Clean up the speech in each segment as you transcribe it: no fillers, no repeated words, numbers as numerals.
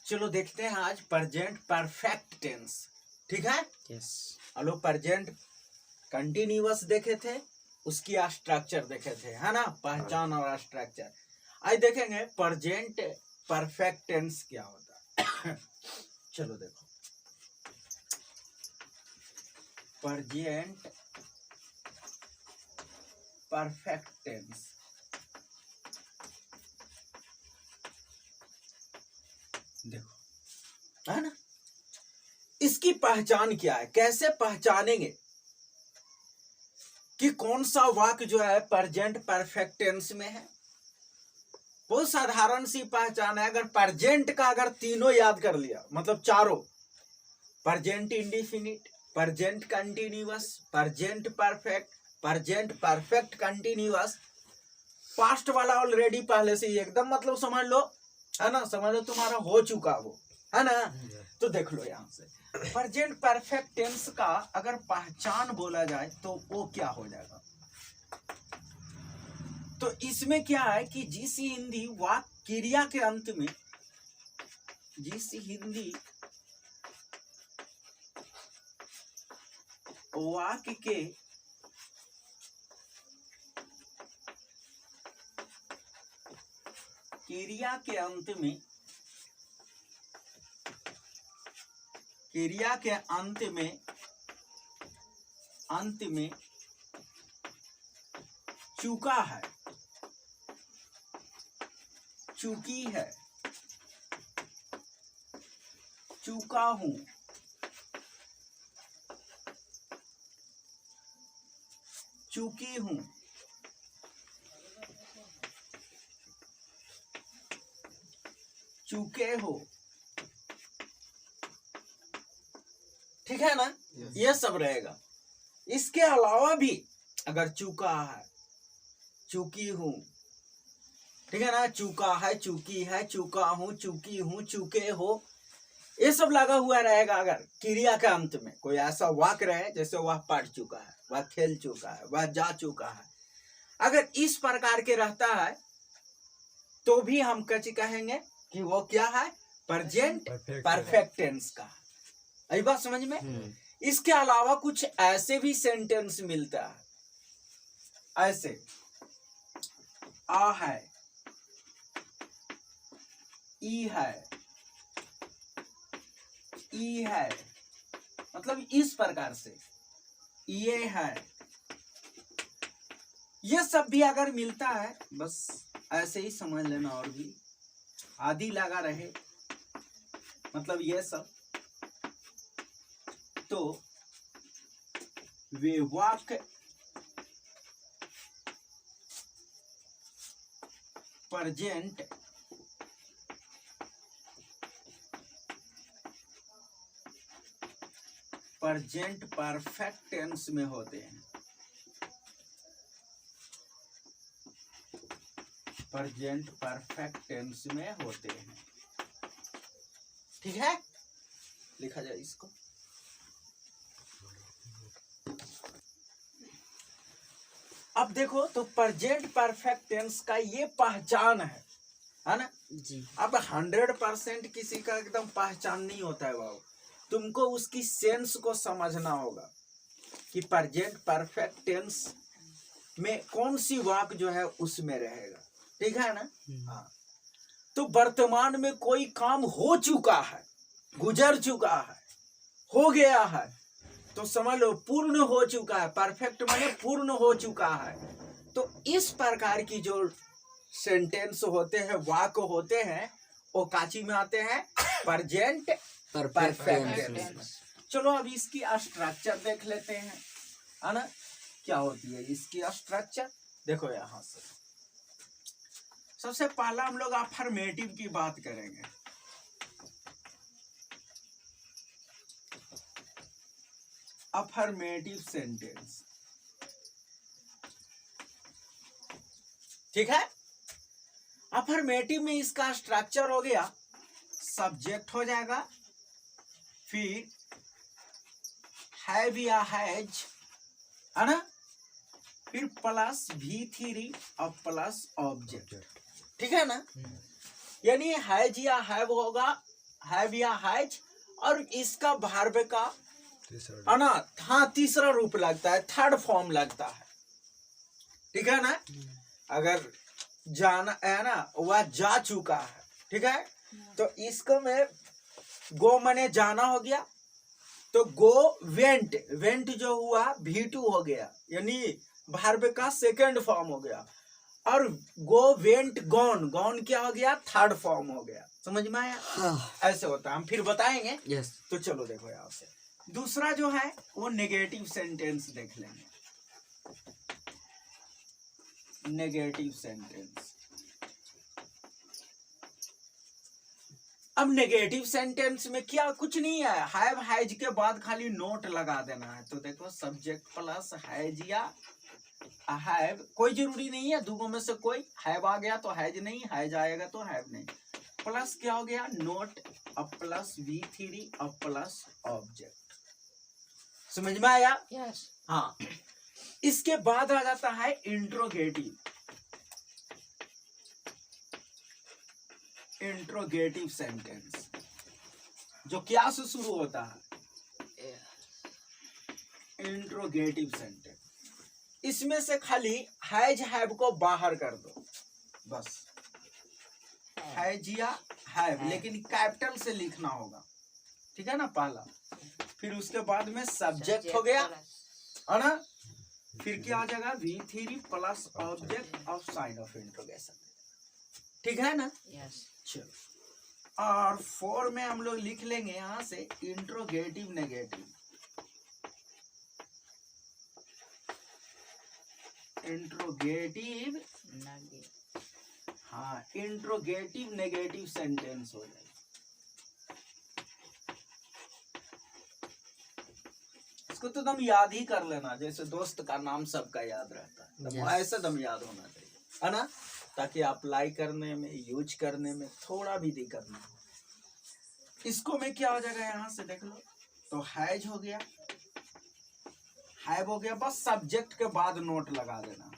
चलो देखते हैं आज प्रेजेंट परफेक्ट टेंस। ठीक है। यस। हम लोग प्रेजेंट कंटिन्यूअस देखे थे, उसकी स्ट्रक्चर देखे थे, है ना, पहचान और स्ट्रक्चर। आज देखेंगे प्रेजेंट परफेक्ट टेंस क्या होता है। चलो देखो, प्रेजेंट परफेक्ट टेंस देखो, है ना, इसकी पहचान क्या है, कैसे पहचानेंगे कि कौन सा वाक्य जो है प्रेजेंट परफेक्ट टेंस में है। बहुत साधारण सी पहचान है। अगर प्रेजेंट का अगर तीनों याद कर लिया, मतलब चारों, present indefinite, present continuous, present perfect, present perfect continuous, past वाला ऑलरेडी पहले से ही एकदम मतलब समझ लो, है ना, समझ लो तुम्हारा हो चुका वो, है ना। तो देख लो यहां से प्रेजेंट परफेक्ट टेंस का अगर पहचान बोला जाए तो वो क्या हो जाएगा। तो इसमें क्या है कि जिस हिंदी वाक्य क्रिया के अंत में, जिस हिंदी वाक्य के क्रिया के अंत में, क्रिया के अंत में चूका है, चूकी है, चूका हूं, चूकी हूं, चूके हो, ठीक है ना। yes. ये सब रहेगा। इसके अलावा भी अगर चूका है, चूकी हूं, ठीक है ना, चूका है, चूकी है, चूका हूं, चूकी हूं, चूके हो, ये सब लगा हुआ रहेगा। अगर क्रिया के अंत में कोई ऐसा वाक्य रहे जैसे वह पढ़ चुका है, वह खेल चुका है, वह जा चुका है, अगर इस प्रकार के रहता है तो भी हम कहेंगे कि वो क्या है, प्रेजेंट परफेक्ट टेंस का। आई बात समझ में। इसके अलावा कुछ ऐसे भी सेंटेंस मिलता है, ऐसे आ है, ई है, ई है, मतलब इस प्रकार से ये है, ये सब भी अगर मिलता है बस ऐसे ही समझ लेना। और भी आदि लगा रहे मतलब ये सब, तो वे वाक्य प्रेजेंट परफेक्ट टेंस में होते हैं, प्रेजेंट परफेक्ट टेंस में होते हैं। ठीक है, लिखा जाए इसको। अब देखो, तो प्रेजेंट परफेक्ट टेंस का ये पहचान है ना जी। अब 100% किसी का एकदम पहचान नहीं होता है बाबू, तुमको उसकी सेंस को समझना होगा कि प्रेजेंट परफेक्ट टेंस में कौन सी वाक्य जो है उसमें रहेगा। ठीक है ना। हाँ, तो वर्तमान में कोई काम हो चुका है, गुजर चुका है, हो गया है, तो समझ लो पूर्ण हो चुका है। परफेक्ट माने पूर्ण हो चुका है। तो इस प्रकार की जो सेंटेंस होते हैं, वाक्य होते हैं, वो काची में आते हैं, प्रेजेंट परफेक्ट टेंस। चलो अब इसकी स्ट्रक्चर देख लेते हैं, है ना, क्या होती है इसकी स्ट्रक्चर। देखो यहां से सबसे पहला हम लोग अफर्मेटिव की बात करेंगे। अफर्मेटिव सेंटेंस, ठीक है। अफर्मेटिव में इसका स्ट्रक्चर हो गया, सब्जेक्ट हो जाएगा, फिर हैव या हैज, है ना, फिर प्लस V3 और प्लस ऑब्जेक्ट। ठीक है ना। यानी हैज या हैव होगा हैव या हैज, और इसका भार्ब का है ना, हाँ तीसरा रूप लगता है, थर्ड फॉर्म लगता है, ठीक है ना। अगर जाना है ना, वह जा चुका है, ठीक है, तो इसको में गो मने जाना हो गया, तो गो वेंट, वेंट जो हुआ V2 हो गया, यानी भार्ब का सेकंड फॉर्म हो गया, और गो वेंट गॉन, गॉन क्या हो गया, थर्ड फॉर्म हो गया। समझ में आया? हाँ। ऐसे होता है, हम फिर बताएंगे। यस। तो चलो देखो यहाँ से दूसरा जो है वो नेगेटिव सेंटेंस देख लेंगे। नेगेटिव सेंटेंस, अब नेगेटिव सेंटेंस में क्या कुछ नहीं है, हैव हैज के बाद खाली नोट लगा देना है। तो देखो सब्जेक्ट प्लस हैज या हैव, कोई जरूरी नहीं है दोनों में से कोई, हैव आ गया तो हैज नहीं, हैज आएगा तो हैव नहीं, प्लस क्या हो गया नोट, अब प्लस V3 अब प्लस ऑब्जेक्ट। समझ में आया? यस। हाँ, इसके बाद आ जाता है इंट्रोगेटिव। इंट्रोगेटिव सेंटेंस जो क्या से शुरू होता है, इंट्रोगेटिव सेंटेंस, इसमें से खाली हैज हैव को बाहर कर दो बस, हैज या हैव, लेकिन कैपिटल से लिखना होगा, ठीक है ना पहला, फिर उसके बाद में सब्जेक्ट हो गया है ना, फिर क्या आ जाएगा V3 plus object of sine of interrogation, ठीक है ना। यस। चलो, और 4 में हम लोग लिख लेंगे यहां से इंट्रोगेटिव नेगेटिव। इंट्रोगेटिव, हाँ इंट्रोगेटिव नेगेटिव सेंटेंस हो जाएगा। इसको तो तुम याद ही कर लेना, जैसे दोस्त का नाम सबका याद रहता है, तो ऐसे तुम याद होना चाहिए, है ना, ताकि अप्लाई करने में, यूज करने में थोड़ा भी दिक्कत ना हो। इसको में क्या हो जाएगा यहां से देख लो, तो हैज हो गया, हैव हो गया, बस सब्जेक्ट के बाद नोट लगा देना।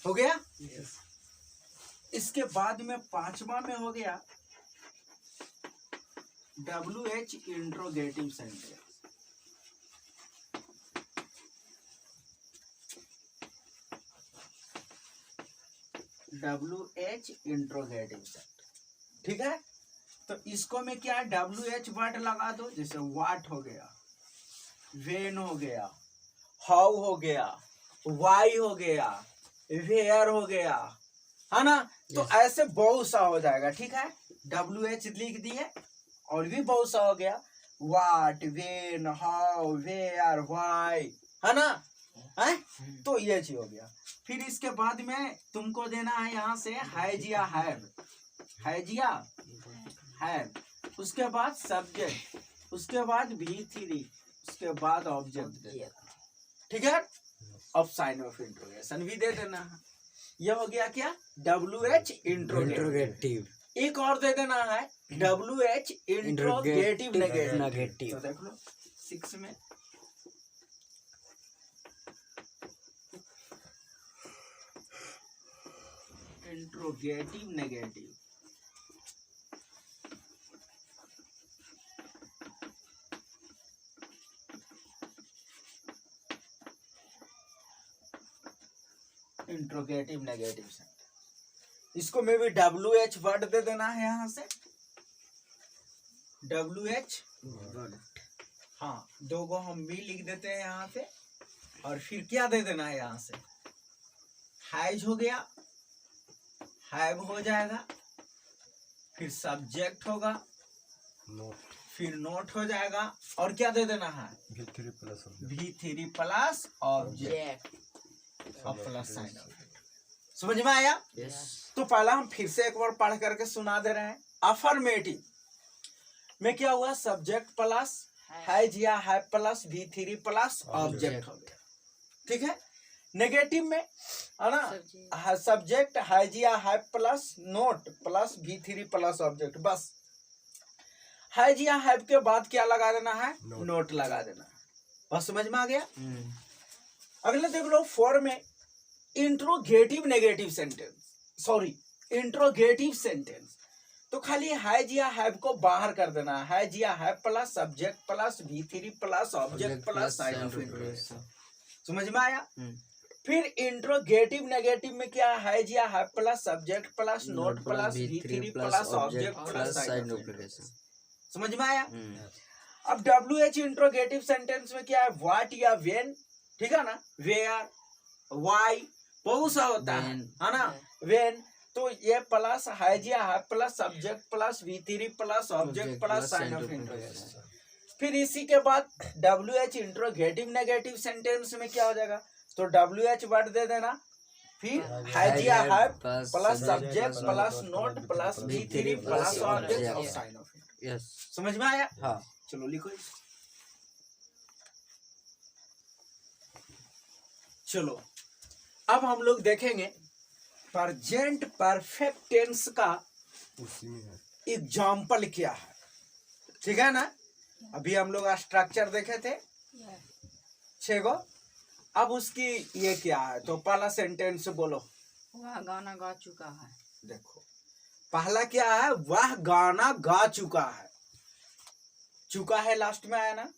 हो गया? yes. इसके बाद में 5वां में हो गया WH interrogative sentence. WH interrogative sentence, ठीक है। तो इसको में क्या है, WH वर्ड लगा दो, जैसे व्हाट हो गया, वेन हो गया, हाउ हो गया, वाई हो गया, वेयर हो गया, है ना। तो ऐसे बहुत सा हो जाएगा, ठीक है। WH लिख दिए, और भी बहुत सा हो गया, what, when, how, where, why, है ना, है। तो ये चीज हो गया। फिर इसके बाद में तुमको देना है यहाँ से हैज या हैव, हैज या हैव, उसके बाद सब्जेक्ट, उसके बाद V3, उसके बाद ऑब्जेक्ट, ठीक है। अब साइन ऑफ इंट्रोगेशन भी दे देना है। ये हो गया क्या, WH इंट्रोगेटिव। एक और दे देना है WH इंट्रोगेटिव नेगेटिव। तो देख लो 6 में interrogative negative, interrogative negative sentence. इसको में भी WH वर्ड दे देना है यहाँ से, WH वर्ड, हाँ 2 को हम भी लिख देते हैं यहाँ पे। और फिर क्या दे देना है यहाँ से, हैज हो गया, हैव हो जाएगा, फिर सब्जेक्ट होगा, फिर नोट हो जाएगा, और क्या दे देना है V3 plus object plus sign of. समझ में आया? yes. तो पहला हम फिर से एक बार पढ़ करके सुना दे रहे हैं। अफर्मेटिव में क्या हुआ, सब्जेक्ट प्लस हैज या have plus V3 plus object हो गया, ठीक है। नेगेटिव में है ना, सब्जेक्ट हैज या have plus note plus V3 plus object, बस हैज या हैव के बाद क्या लगा देना है, नोट लगा देना है, बस। समझ में आ गया? अगले देख लो 4 में interrogative negative sentence, sorry interrogative sentence. तो खाली हैज या हैव को बाहर कर देना, हैज या have plus subject plus V3 plus object plus sign of interrogation. समझ में आया? फिर इंट्रोगेटिव नेगेटिव में क्या हैज या have plus subject plus note plus V3 plus object plus sign of interrogation. समझ में आया? अब WH इंट्रोगेटिव सेंटेंस में क्या है, व्हाट या व्हेन, ठीक है ना, वेयर, व्हाई बहुत सा होता है ना, व्हेन। तो ये प्लस हैज या have plus subject plus V3 plus object plus sign of interrogation. फिर इसी के बाद WH इंट्रोगेटिव नेगेटिव सेंटेंस में क्या हो जाएगा, तो WH वर्ड दे देना, फिर हैज या have plus subject plus note plus V3 plus object और साइन ऑफ इंट्रोगेशन। समझ में आया? हाँ, चलो लिखो। चलो अब हम लोग देखेंगे प्रेजेंट परफेक्ट टेंस का एग्जाम्पल क्या है, ठीक है ना। अभी हम लोग स्ट्रक्चर देखे थे 6 गो, अब उसकी ये क्या है, तो पहला सेंटेंस बोलो, वह गाना गा चुका है। देखो पहला क्या है, वह गाना गा चुका है, चुका है लास्ट में आया ना।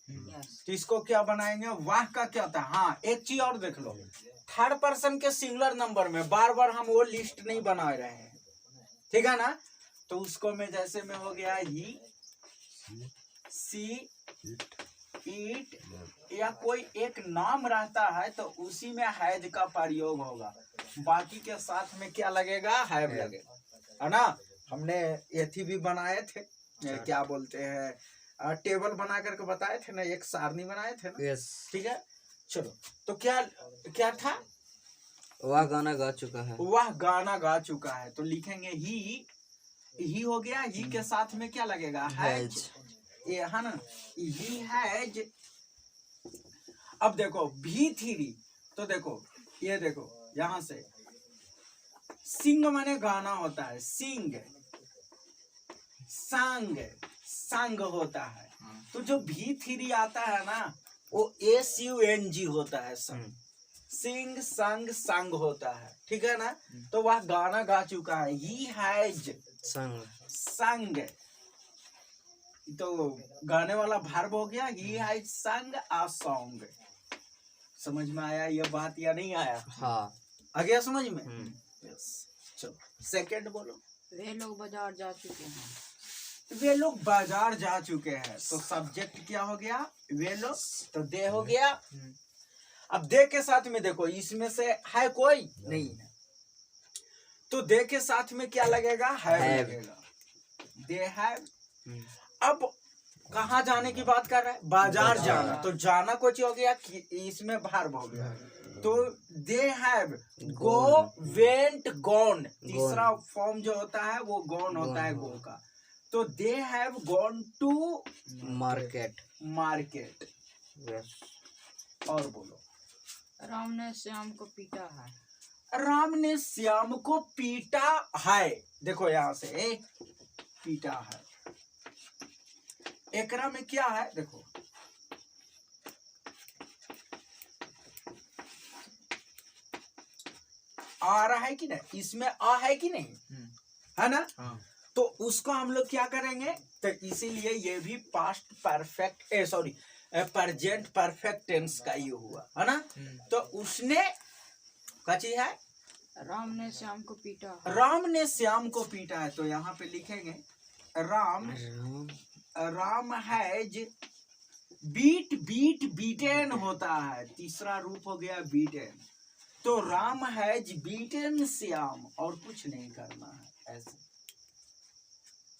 तो इसको क्या बनाएंगे, वाह का क्या होता है। हाँ एक चीज और देख लो, थर्ड पर्सन के सिंगुलर नंबर में बार बार हम वो लिस्ट नहीं बना रहे हैं, ठीक है ना। तो उसको में जैसे में हो गया ही, सी, इट, या कोई एक नाम रहता है तो उसी में हैज का प्रयोग होगा, बाकी के साथ में क्या लगेगा, हैव लगेगा, है ना। हमने ये थी भी बनाए थे, क्या बोलते हैं, टेबल बना करके बताए थे ना, एक सारणी बनाए थे ना। ठीक है, चलो तो क्या क्या था, वह गाना गा चुका है, वह गाना गा चुका है। तो लिखेंगे ही हो गया, ही के साथ में क्या लगेगा, हैज, ये है ना, ही हैज। अब देखो V3, तो देखो ये देखो यहाँ से सिंग माने गाना होता है, सिंग, संग, संग होता है। तो जो V3 आता है ना वो SUNG होता है, संग, सिंग, संग, संग होता है, ठीक है ना। तो वह गाना गा चुका है, ही हैज संग, संग, तो गाने वाला वर्ब हो गया, ही हैज संग अ सॉन्ग। समझ में आया ये बात या नहीं आया? हाँ आ गया समझ में। यस, चलो सेकंड बोलो, वे लोग बाजार जा चुके हैं, वे लोग बाजार जा चुके हैं। तो सब्जेक्ट क्या हो गया, वे लोग, तो दे हो गया। अब दे के साथ में देखो इसमें से है कोई नहीं है, तो दे के साथ में क्या लगेगा, हैव लगेगा, दे हैव। अब कहाँ जाने की बात कर रहा है, बाजार जाना, तो जाना कुछ हो गया, इसमें वर्ब हो गया। तो they have go, went, gone, तीसरा फॉर्म जो होता है वो गॉन होता है, गो का। तो they have gone to market, market. और बोलो, राम ने श्याम को पीटा है, राम ने श्याम को पीटा है। देखो यहाँ से पीटा है, एकरा में क्या है, देखो आ रहा है कि नहीं, इसमें आ है कि नहीं, है ना। तो उसको हम लोग क्या करेंगे, तो इसीलिए ये भी past perfect, sorry present perfect tense का ये हुआ, है ना। तो उसने क्या चीज है, राम ने श्याम को पीटा है, राम ने श्याम को पीटा है। तो यहाँ पे लिखेंगे Ram, Ram has beat, beat, beaten होता है, तीसरा रूप हो गया बीटेन। तो राम हैज बीटेन श्याम, और कुछ नहीं करना है, ऐसे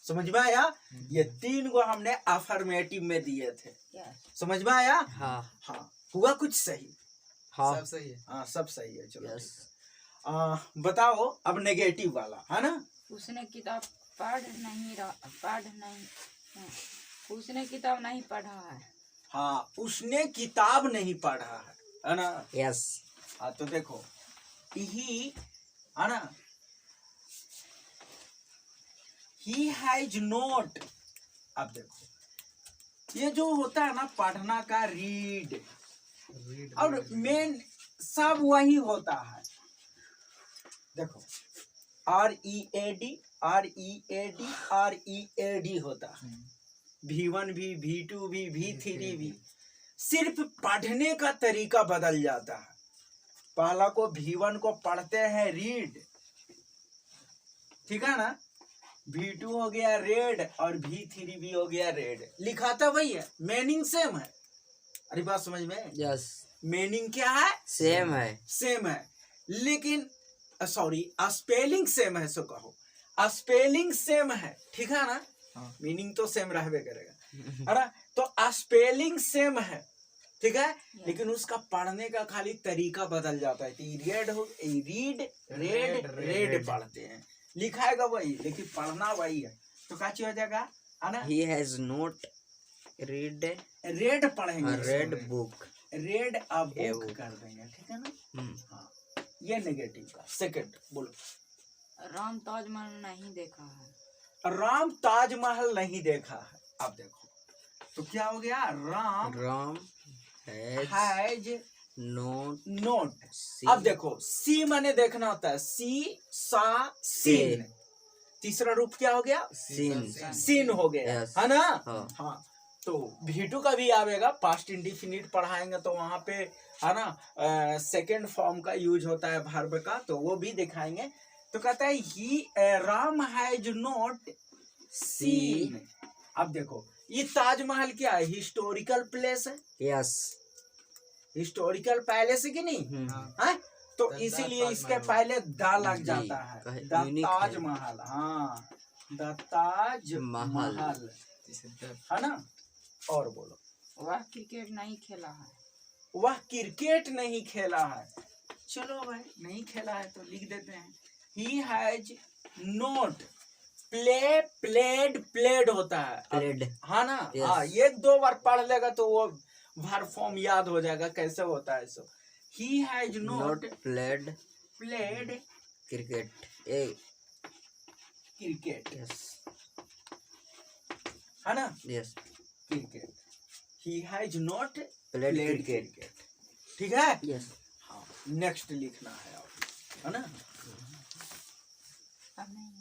समझ में आया। ये 3 को हमने अफर्मेटिव में दिए थे, समझ में आया। हाँ हाँ, हुआ कुछ सही, हाँ सब सही है, हाँ सब सही है। चलो बताओ अब नेगेटिव वाला, है ना। उसने किताब उसने किताब नहीं पढ़ा है, हाँ उसने किताब नहीं पढ़ा है ना। यस। हाँ तो देखो ही, है ना, ही हैज नोट। अब देखो ये जो होता है ना पढ़ना का, रीड, और मेन सब वही होता है। देखो READ READ READ होता है, V1 भी, V2 भी, V3 भी। सिर्फ पढ़ने का तरीका बदल जाता है। पहला को V1 को पढ़ते हैं रीड, ठीक है ना, V2 हो गया रेड और V3 भी हो गया रेड। लिखा था वही है, मीनिंग सेम है। अरे बात समझ में? यस, मीनिंग क्या है? सेम है। सेम है, लेकिन सॉरी स्पेलिंग सेम है, सो कहो स्पेलिंग सेम है, ठीक है ना, मीनिंग तो सेम रहबे करेगा, है ना। तो स्पेलिंग सेम है, ठीक है, लेकिन उसका पढ़ने का खाली तरीका बदल जाता है। रीड रेड रेड पढ़ते हैं, लिखाएगा वही लेकिन पढ़ना वही है। तो क्या चीज हो जाएगा, है ना। He has not read red पढ़ेंगे, a red book. Red a book कर देंगे, ठीक है ना। हाँ, ये नेगेटिव का। सेकंड बोलो। राम ताजमहल नहीं देखा है। राम ताजमहल नहीं देखा है। अब देखो तो क्या हो गया, राम हैज नोट। अब देखो सी माने देखना होता है, सी सा सीन। तीसरा रूप क्या हो गया, सीन हो गया, है ना। हाँ, तो V2 का भी आवेगा, पास्ट इंडिफिनिट पढ़ाएंगे तो वहां पे, है ना, सेकेंड फॉर्म का यूज होता है वर्ब का, तो वो भी दिखाएंगे। तो कहता है ही राम हैज नॉट सीन। अब देखो ये ताजमहल क्या है, हिस्टोरिकल प्लेस है। यस, हिस्टोरिकल पैलेस है कि नहीं है, तो इसीलिए इसके पहले द लग जाता है, द ताजमहल। हाँ, द ताजमहल, है ना। और बोलो। वह क्रिकेट नहीं खेला है। वह क्रिकेट नहीं खेला है। चलो भाई, नहीं खेला है तो लिख देते हैं, ही हैज नोट प्लेड होता है, हाँ ना। हाँ, ये 2 बार पढ़ लेगा तो वो वर्ब फॉर्म याद हो जाएगा कैसे होता है। So he has not played cricket. Yes, है ना। Yes, cricket, he has not played cricket, ठीक है। यस। हाँ, नेक्स्ट लिखना है, है ना। अब नहीं